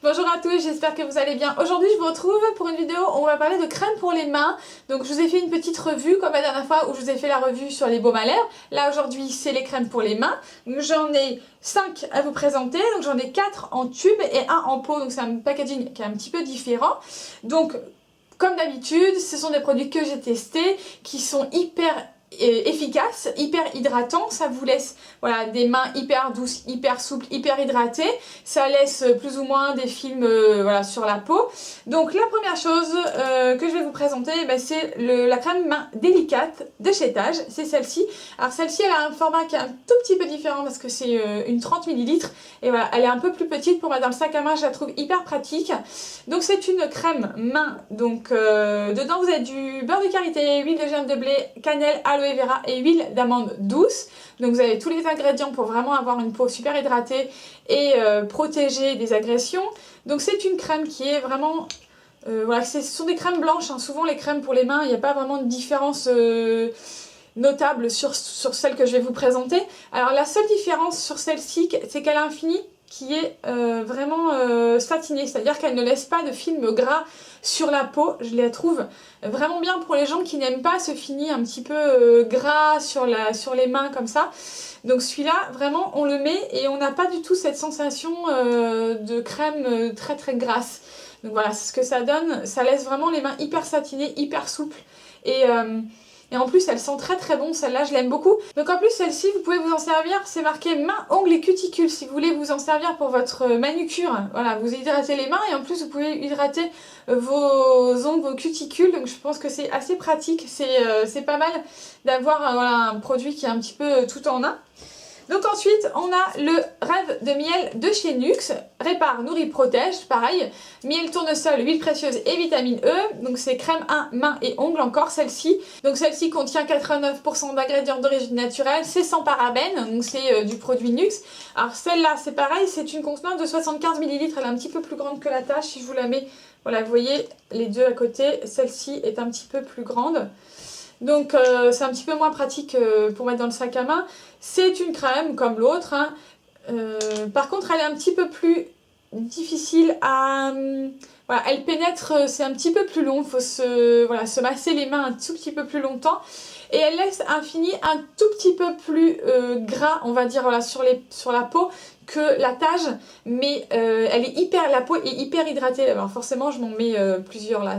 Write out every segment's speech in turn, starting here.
Bonjour à tous, j'espère que vous allez bien. Aujourd'hui je vous retrouve pour une vidéo où on va parler de crème pour les mains. Donc je vous ai fait une petite revue comme la dernière fois où je vous ai fait la revue sur les baumes à lèvres. Là aujourd'hui c'est les crèmes pour les mains. J'en ai 5 à vous présenter. Donc j'en ai 4 en tube et 1 en pot. Donc c'est un packaging qui est un petit peu différent. Donc comme d'habitude, ce sont des produits que j'ai testés qui sont hyper efficace, hyper hydratant, ça vous laisse voilà, des mains hyper douces, hyper souples, hyper hydratées, ça laisse plus ou moins des films voilà, sur la peau. Donc la première chose que je vais vous présenter, c'est la crème main délicate de chez Tage, c'est celle-ci. Alors celle-ci elle a un format qui est un tout petit peu différent parce que c'est une 30 ml et voilà, elle est un peu plus petite pour mettre dans le sac à main, je la trouve hyper pratique. Donc c'est une crème main, donc dedans vous avez du beurre de karité, huile de germe de blé, cannelle, aloe vera et huile d'amande douce. Donc vous avez tous les ingrédients pour vraiment avoir une peau super hydratée et protégée des agressions. Donc c'est une crème qui est vraiment... voilà, ce sont des crèmes blanches, hein. Souvent les crèmes pour les mains, il n'y a pas vraiment de différence notable sur celle que je vais vous présenter. Alors la seule différence sur celle-ci, c'est qu'elle a un fini qui est vraiment satinée, c'est-à-dire qu'elle ne laisse pas de film gras sur la peau. Je la trouve vraiment bien pour les gens qui n'aiment pas ce fini un petit peu gras sur les mains comme ça. Donc celui-là, vraiment, on le met et on n'a pas du tout cette sensation de crème très très grasse. Donc voilà, c'est ce que ça donne. Ça laisse vraiment les mains hyper satinées, hyper souples et en plus, elle sent très très bon, celle-là, je l'aime beaucoup. Donc en plus, celle-ci, vous pouvez vous en servir, c'est marqué mains, ongles et cuticules. Si vous voulez vous en servir pour votre manucure, voilà, vous hydratez les mains et en plus, vous pouvez hydrater vos ongles, vos cuticules. Donc je pense que c'est assez pratique, c'est pas mal d'avoir voilà, un produit qui est un petit peu tout en un. Donc ensuite, on a le rêve de miel de chez Nuxe, répare, nourrit, protège, pareil, miel, tournesol, huile précieuse et vitamine E, donc c'est crème 1, mains et ongles encore celle-ci. Donc celle-ci contient 89% d'ingrédients d'origine naturelle, c'est sans parabènes, donc c'est du produit Nuxe. Alors celle-là, c'est pareil, c'est une contenance de 75 ml, elle est un petit peu plus grande que la tache, si je vous la mets, voilà, vous voyez les deux à côté, celle-ci est un petit peu plus grande. Donc c'est un petit peu moins pratique pour mettre dans le sac à main. C'est une crème comme l'autre, hein. Par contre elle est un petit peu plus difficile à... voilà, elle pénètre, c'est un petit peu plus long, il faut se masser les mains un tout petit peu plus longtemps. Et elle laisse un fini un tout petit peu plus gras, on va dire, voilà, sur la peau que la Tage, mais la peau est hyper hydratée. Alors forcément, je m'en mets plusieurs là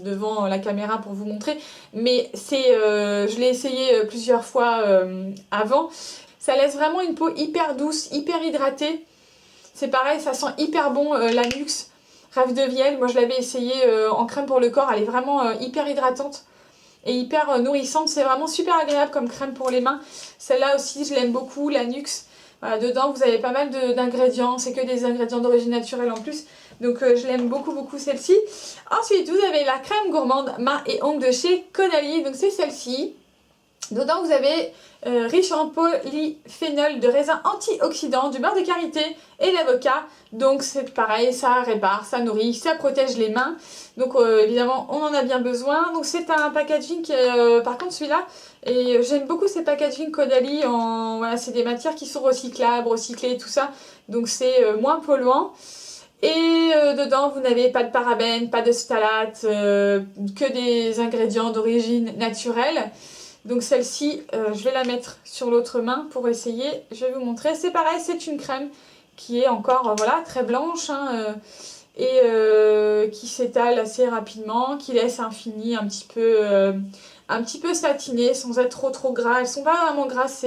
devant la caméra pour vous montrer, mais je l'ai essayé plusieurs fois avant. Ça laisse vraiment une peau hyper douce, hyper hydratée. C'est pareil, ça sent hyper bon la Nuxe Rêve de Miel. Moi, je l'avais essayé en crème pour le corps. Elle est vraiment hyper hydratante et hyper nourrissante. C'est vraiment super agréable comme crème pour les mains. Celle-là aussi, je l'aime beaucoup, la Nuxe. Voilà, dedans, vous avez pas mal d'ingrédients. C'est que des ingrédients d'origine naturelle en plus. Donc, je l'aime beaucoup, beaucoup celle-ci. Ensuite, vous avez la crème gourmande mains et ongles de chez Caudalie. Donc, c'est celle-ci. Dedans, vous avez riche en polyphénol de raisin antioxydant, du beurre de karité et l'avocat. Donc c'est pareil, ça répare, ça nourrit, ça protège les mains. Donc évidemment, on en a bien besoin. Donc c'est un packaging qui par contre celui-là, et j'aime beaucoup ces packaging Caudalie. Voilà, c'est des matières qui sont recyclables, recyclées, tout ça. Donc c'est moins polluant. Et dedans, vous n'avez pas de parabènes, pas de phtalates, que des ingrédients d'origine naturelle. Donc celle-ci, je vais la mettre sur l'autre main pour essayer. Je vais vous montrer. C'est pareil, c'est une crème qui est encore voilà, très blanche hein, et qui s'étale assez rapidement, qui laisse un fini un petit peu satiné sans être trop gras. Elles sont pas vraiment grasses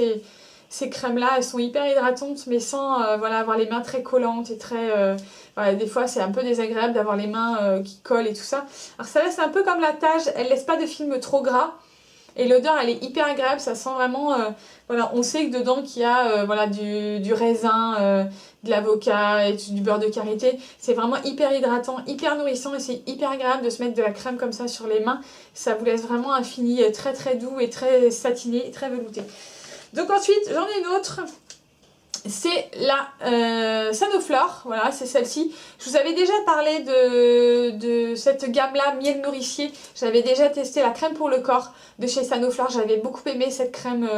ces crèmes-là. Elles sont hyper hydratantes mais sans voilà, avoir les mains très collantes et très... voilà, des fois, c'est un peu désagréable d'avoir les mains qui collent et tout ça. Alors ça laisse un peu comme la Tage. Elle laisse pas de film trop gras. Et l'odeur, elle est hyper agréable, ça sent vraiment... voilà, on sait que dedans, qu'il y a voilà, du raisin, de l'avocat et du beurre de karité. C'est vraiment hyper hydratant, hyper nourrissant et c'est hyper agréable de se mettre de la crème comme ça sur les mains. Ça vous laisse vraiment un fini très très doux et très satiné, très velouté. Donc ensuite, j'en ai une autre. c'est la Sanoflore, voilà, c'est celle-ci. Je vous avais déjà parlé de cette gamme-là, miel nourricier. J'avais déjà testé la crème pour le corps de chez Sanoflore. J'avais beaucoup aimé cette crème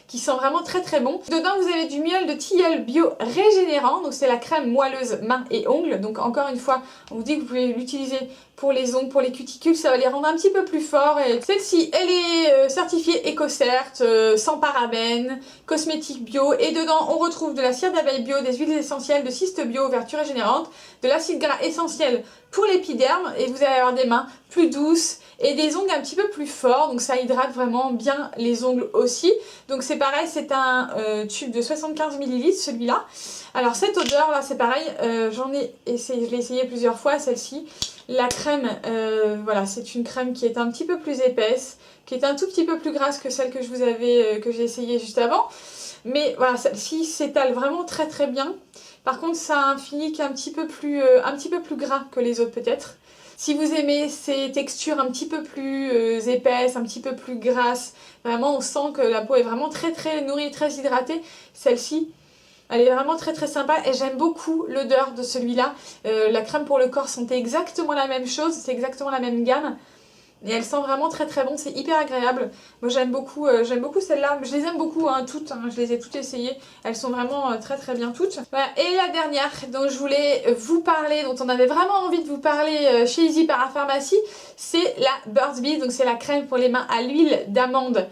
qui sent vraiment très très bon. Dedans, vous avez du miel de tilleul bio régénérant. Donc c'est la crème moelleuse mains et ongles. Donc encore une fois, on vous dit que vous pouvez l'utiliser pour les ongles, pour les cuticules, ça va les rendre un petit peu plus forts. Et celle-ci, elle est certifiée EcoCert, sans parabènes, cosmétique bio. Et dedans, on retrouve de la cire d'abeille bio, des huiles essentielles, de cyste bio, vertu régénérante, de l'acide gras essentiel pour l'épiderme. Et vous allez avoir des mains plus douces et des ongles un petit peu plus forts. Donc ça hydrate vraiment bien les ongles aussi. Donc c'est pareil, c'est un tube de 75 ml celui-là. Alors cette odeur là, c'est pareil, j'en ai essayé, je l'ai essayé plusieurs fois celle-ci. La crème, voilà, c'est une crème qui est un petit peu plus épaisse, qui est un tout petit peu plus grasse que celle que je vous avais, que j'ai essayé juste avant. Mais voilà, celle-ci s'étale vraiment très très bien. Par contre, ça a un fini qui est un petit peu plus gras que les autres peut-être. Si vous aimez ces textures un petit peu plus épaisses, un petit peu plus grasses, vraiment on sent que la peau est vraiment très très nourrie, très hydratée, celle-ci, elle est vraiment très très sympa et j'aime beaucoup l'odeur de celui-là. La crème pour le corps sentait exactement la même chose, c'est exactement la même gamme. Et elle sent vraiment très très bon, c'est hyper agréable. Moi j'aime beaucoup celle-là, je les aime beaucoup hein, toutes, hein, je les ai toutes essayées. Elles sont vraiment très très bien toutes. Voilà. Et la dernière dont je voulais vous parler, dont on avait vraiment envie de vous parler chez Easy Parapharmacie, c'est la Burt's Bees, donc c'est la crème pour les mains à l'huile d'amande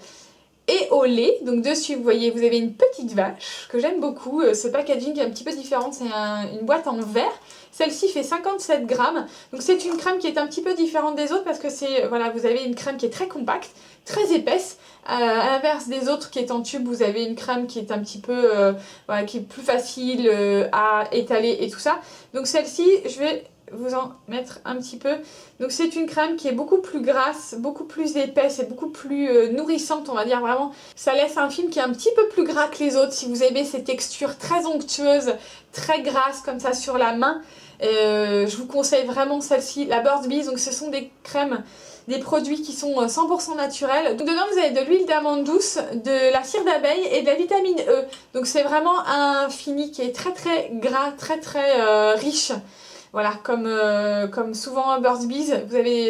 et au lait. Donc dessus vous voyez vous avez une petite vache que j'aime beaucoup, ce packaging est un petit peu différent, c'est une boîte en verre. Celle-ci fait 57 grammes, donc c'est une crème qui est un petit peu différente des autres parce que c'est, voilà, vous avez une crème qui est très compacte, très épaisse, à l'inverse des autres qui est en tube, vous avez une crème qui est un petit peu, voilà, qui est plus facile à étaler et tout ça. Donc celle-ci, je vais vous en mettre un petit peu. Donc c'est une crème qui est beaucoup plus grasse, beaucoup plus épaisse et beaucoup plus nourrissante, on va dire vraiment. Ça laisse un film qui est un petit peu plus gras que les autres si vous aimez ces textures très onctueuses, très grasses comme ça sur la main. Je vous conseille vraiment celle-ci, la Burt's Bees. Donc ce sont des crèmes, des produits qui sont 100% naturels. Donc dedans vous avez de l'huile d'amande douce, de la cire d'abeille et de la vitamine E. Donc c'est vraiment un fini qui est très très gras, très très riche. Voilà, comme souvent à Burt's Bees,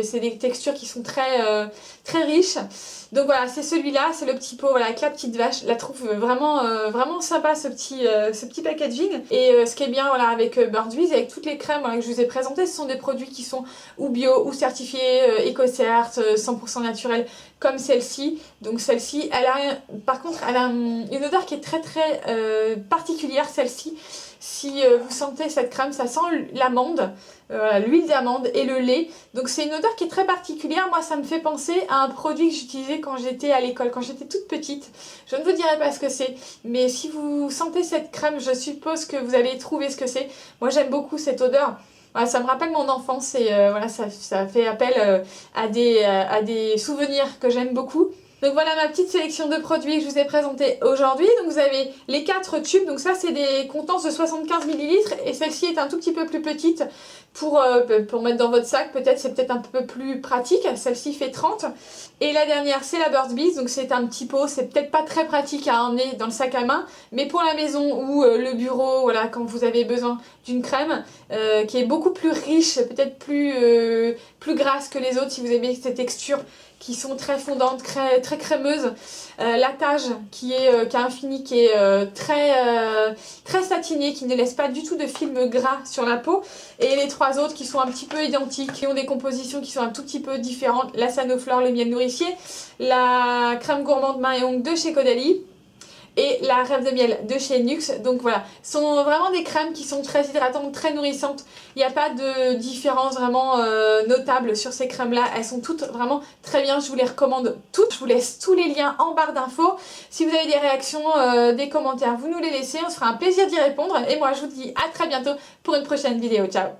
c'est des textures qui sont très, très riches. Donc voilà, c'est celui-là, c'est le petit pot, voilà, avec la petite vache. Je la trouve vraiment, vraiment sympa ce petit packaging. Et ce qui est bien, voilà, avec Burt's Bees, avec toutes les crèmes voilà, que je vous ai présentées, ce sont des produits qui sont ou bio ou certifiés EcoCert, 100% naturels, comme celle-ci. Donc celle-ci, par contre, elle a une odeur qui est très très particulière, celle-ci. Si vous sentez cette crème, ça sent l'amande, l'huile d'amande et le lait. Donc c'est une odeur qui est très particulière. Moi, ça me fait penser à un produit que j'utilisais quand j'étais à l'école, quand j'étais toute petite. Je ne vous dirai pas ce que c'est, mais si vous sentez cette crème, je suppose que vous allez trouver ce que c'est. Moi, j'aime beaucoup cette odeur. Voilà, ça me rappelle mon enfance et voilà, ça fait appel à des souvenirs que j'aime beaucoup. Donc voilà ma petite sélection de produits que je vous ai présenté aujourd'hui. Donc vous avez les 4 tubes, donc ça c'est des contenances de 75 ml et celle-ci est un tout petit peu plus petite pour mettre dans votre sac, c'est peut-être un peu plus pratique. Celle-ci fait 30. Et la dernière c'est la Burt's Bees, donc c'est un petit pot, c'est peut-être pas très pratique à emmener dans le sac à main, mais pour la maison ou le bureau, voilà, quand vous avez besoin d'une crème qui est beaucoup plus riche, peut-être plus grasse que les autres si vous aimez ces textures qui sont très fondantes, très crémeuses. La Tage qui a un fini qui est très satiné, qui ne laisse pas du tout de film gras sur la peau. Et les 3 autres qui sont un petit peu identiques, qui ont des compositions qui sont un tout petit peu différentes. La Sanoflore, le miel nourricier, la crème gourmande main et ongles de chez Caudalie et la rêve de miel de chez Nuxe. Donc voilà, ce sont vraiment des crèmes qui sont très hydratantes, très nourrissantes. Il n'y a pas de différence vraiment notable sur ces crèmes-là. Elles sont toutes vraiment très bien, je vous les recommande toutes. Je vous laisse tous les liens en barre d'infos. Si vous avez des réactions, des commentaires, vous nous les laissez. On se fera un plaisir d'y répondre. Et moi, je vous dis à très bientôt pour une prochaine vidéo. Ciao!